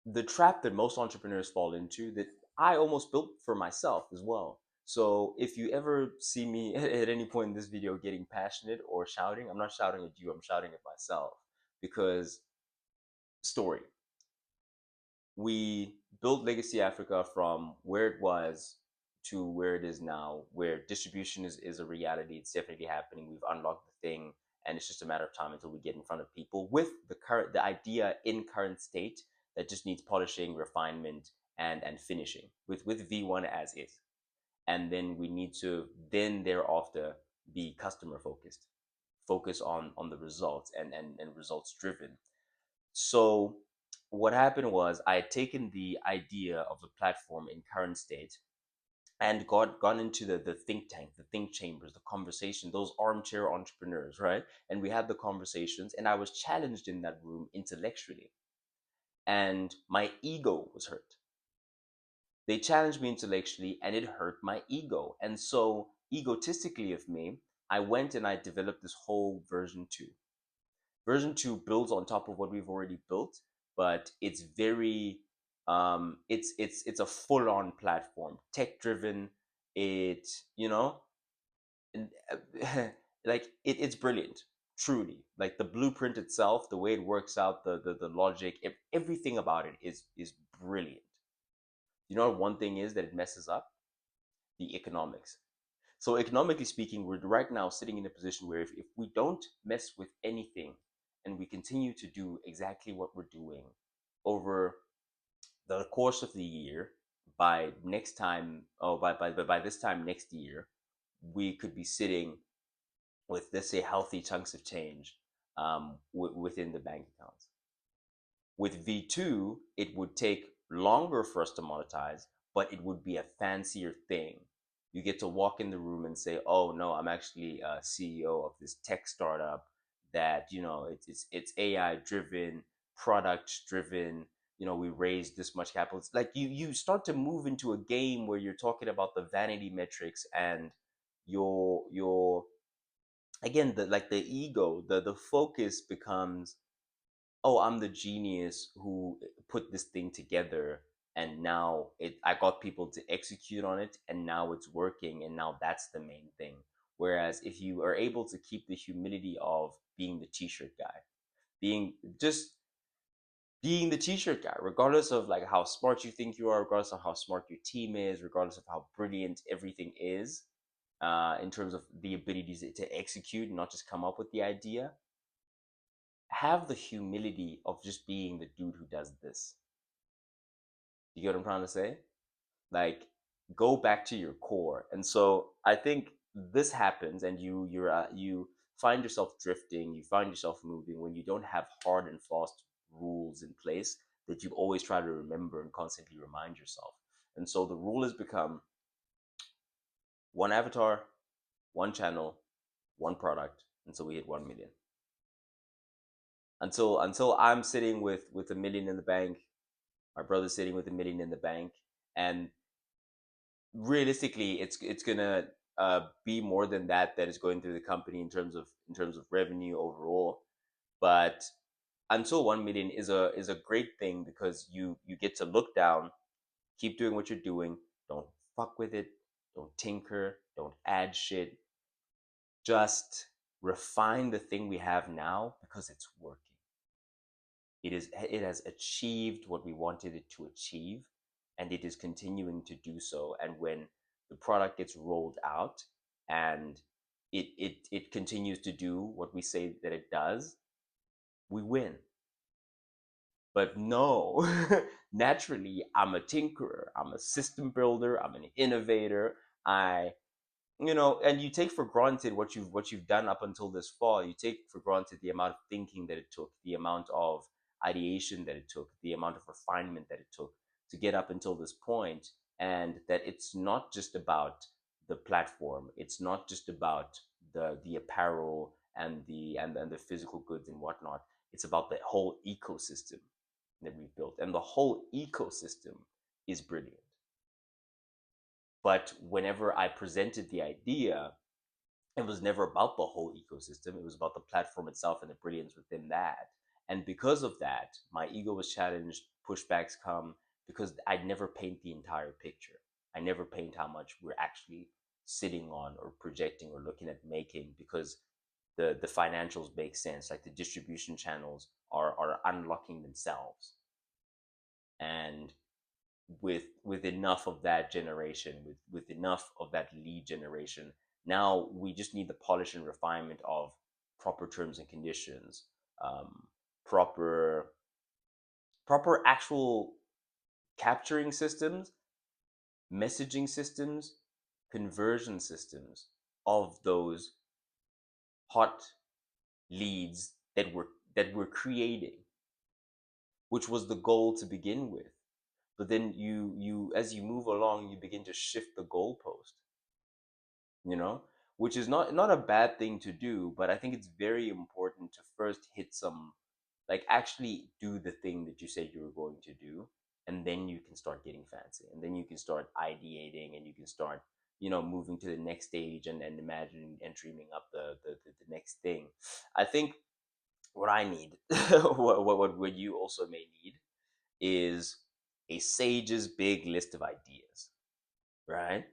the trap that most entrepreneurs fall into, that I almost built for myself as well. So if you ever see me at any point in this video getting passionate or shouting, I'm not shouting at you, I'm shouting at myself. Because story, we built Legacy Africa from where it was to where it is now, where distribution is a reality. It's definitely happening. We've unlocked the thing, and it's just a matter of time until we get in front of people with the idea in current state that just needs polishing, refinement, and finishing with V1 as is. And then we need to then thereafter be customer focused, focus on the results, and results driven. So what happened was I had taken the idea of the platform in current state and gone into the think tank, the think chambers, the conversation, those armchair entrepreneurs, right? And we had the conversations, and I was challenged in that room intellectually, and my ego was hurt. They challenged me intellectually, and it hurt my ego. And so, egotistically of me, I went and I developed this whole version two. Version 2 builds on top of what we've already built, but it's very it's a full-on platform, tech driven. It, you know, and, like it's brilliant, truly. Like the blueprint itself, the way it works out, the logic, everything about it is brilliant. You know what one thing is that it messes up? The economics. So economically speaking, we're right now sitting in a position where if we don't mess with anything and we continue to do exactly what we're doing over the course of the year, by next time, oh, by this time next year, we could be sitting with, let's say, healthy chunks of change within the bank accounts. With V2, it would take longer for us to monetize, but it would be a fancier thing. You get to walk in the room and say, "Oh no, I'm actually a CEO of this tech startup that, it's AI driven, product driven. We raised this much capital." It's like you start to move into a game where you're talking about the vanity metrics and your again, the ego, the focus becomes, "Oh, I'm the genius who put this thing together, and now I got people to execute on it, and now it's working, and now that's the main thing." Whereas if you are able to keep the humility of being the t-shirt guy, being just being the t-shirt guy, regardless of like how smart you think you are, regardless of how smart your team is, regardless of how brilliant everything is, in terms of the ability to execute and not just come up with the idea, have the humility of just being the dude who does this. You get what I'm trying to say? Like, go back to your core. And so I think this happens, and you find yourself drifting, you find yourself moving when you don't have hard and fast rules in place that you always try to remember and constantly remind yourself. And so the rule has become one avatar, one channel, one product until we hit 1 million. Until I'm sitting with a million in the bank, my brother's sitting with a million in the bank, and realistically, it's gonna be more than that that is going through the company in terms of revenue overall. But until 1 million is a great thing, because you get to look down, keep doing what you're doing, don't fuck with it, don't tinker, don't add shit, just refine the thing we have now because it's working. It has achieved what we wanted it to achieve, and it is continuing to do so. And when the product gets rolled out and it continues to do what we say that it does, we win. But no, naturally, I'm a tinkerer, I'm a system builder, I'm an innovator. And you take for granted what you've done up until this fall. You take for granted the amount of thinking that it took, the amount of ideation that it took, the amount of refinement that it took to get up until this point. And that it's not just about the platform, it's not just about the apparel and the physical goods and whatnot. It's about the whole ecosystem that we've built, and the whole ecosystem is brilliant. But whenever I presented the idea, it was never about the whole ecosystem. It was about the platform itself and the brilliance within that. And because of that, my ego was challenged pushbacks come because I never paint the entire picture. I never paint how much we're actually sitting on or projecting or looking at making, because the financials make sense. Like the distribution channels are unlocking themselves, and with enough of that generation, with enough of that lead generation, now we just need the polish and refinement of proper terms and conditions, um, proper actual capturing systems, messaging systems, conversion systems of those hot leads that we're creating, which was the goal to begin with. But then you as you move along, you begin to shift the goalpost, you know, which is not a bad thing to do, but I think it's very important to first hit some, like actually do the thing that you said you were going to do, and then you can start getting fancy, and then you can start ideating, and you can start, moving to the next stage, and imagining and dreaming up the next thing. I think what I need, what you also may need, is a sage's big list of ideas, right?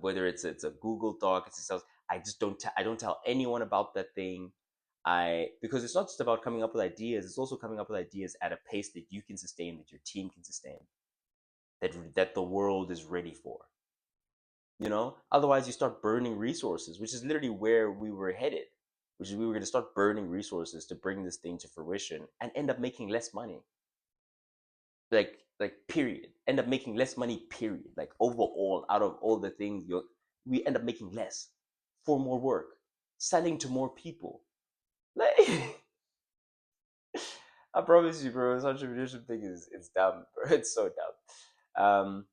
Whether it's a Google Doc, it's itself. I just I don't tell anyone about that thing. Because it's not just about coming up with ideas; it's also coming up with ideas at a pace that you can sustain, that your team can sustain, that the world is ready for. Otherwise you start burning resources, which is literally where we were headed, which is we were going to start burning resources to bring this thing to fruition and end up making less money. Like period, end up making less money, period. Like overall, out of all the things, we end up making less for more work, selling to more people. Like I promise you, bro, this entrepreneurship thing is it's dumb, bro. It's so dumb.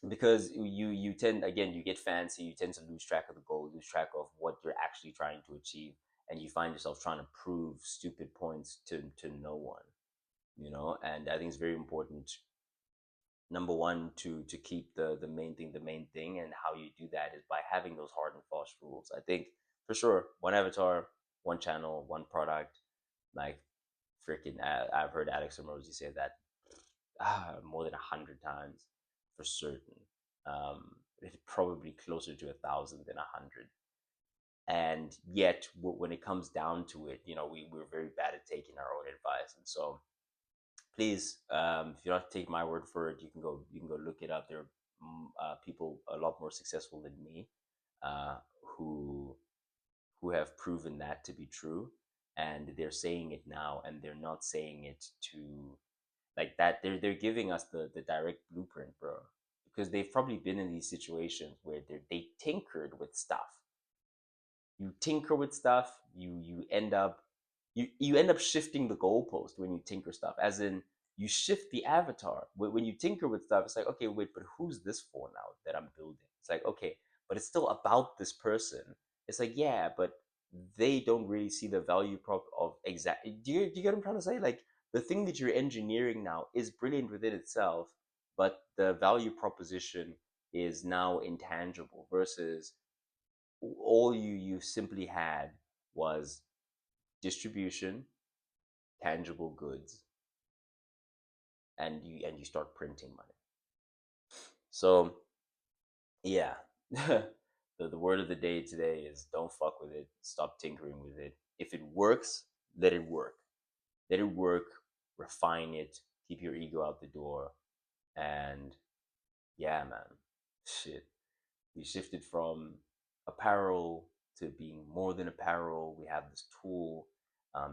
Because you tend, again, you get fancy, you tend to lose track of the goal, lose track of what you're actually trying to achieve, and you find yourself trying to prove stupid points to no one. And I think it's very important, number one, to keep the main thing the main thing, and how you do that is by having those hard and fast rules. I think for sure, one avatar, one channel, one product. Like freaking, I've heard Alex Ramosi say that more than 100 times for certain. It's probably closer to 1,000 than 100. And yet, when it comes down to it, we're very bad at taking our own advice. And so, please, if you're not taking my word for it, you can go look it up. There are people a lot more successful than me, uh, who have proven that to be true, and they're saying it now, and they're not saying it to like that. They're giving us the direct blueprint, bro, because they've probably been in these situations where they tinkered with stuff. You tinker with stuff, you end up you end up shifting the goalpost when you tinker stuff, as in you shift the avatar. When you tinker with stuff, it's like, okay, wait, but who's this for now that I'm building? It's like, okay, but it's still about this person. It's like, yeah, but they don't really see the value prop of exact. Do you get what I'm trying to say? Like the thing that you're engineering now is brilliant within itself, but the value proposition is now intangible, versus all you simply had was distribution, tangible goods, and you start printing money. So yeah, the word of the day today is don't fuck with it. Stop tinkering with it. If it works, let it work. Let it work. Refine it. Keep your ego out the door. And yeah, man, shit. We shifted from apparel to being more than apparel. We have this tool.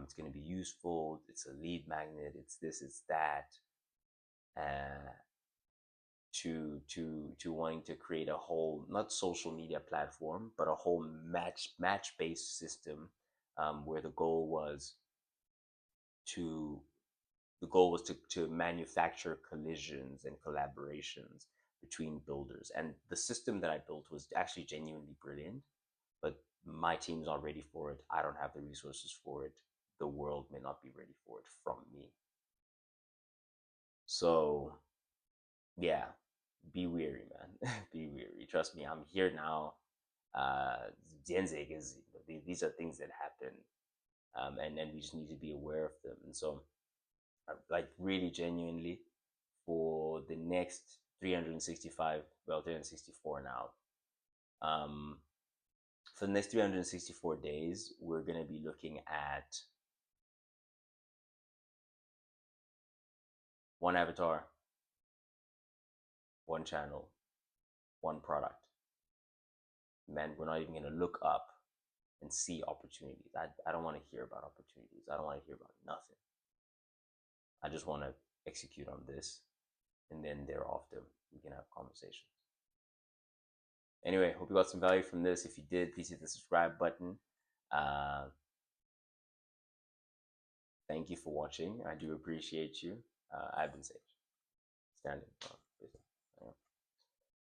It's going to be useful. It's a lead magnet. It's this. It's that. Uh, to wanting to create a whole, not social media platform, but a whole match based system, where to the goal was to manufacture collisions and collaborations between builders. And the system that I built was actually genuinely brilliant, but my team's not ready for it. I don't have the resources for it. The world may not be ready for it from me. So yeah, be weary, man. Be weary. Trust me, I'm here now. Genzig is, these are things that happen, and we just need to be aware of them. And so like really genuinely, for the next 365, well, 364 now. For the next 364 days, we're going to be looking at one avatar, one channel, one product. Man, we're not even going to look up and see opportunities. I don't want to hear about opportunities. I don't want to hear about nothing. I just want to execute on this, and then thereafter we can have conversations. Anyway, hope you got some value from this. If you did, please hit the subscribe button. Uh, thank you for watching. I do appreciate you. I've been Sage. Standing.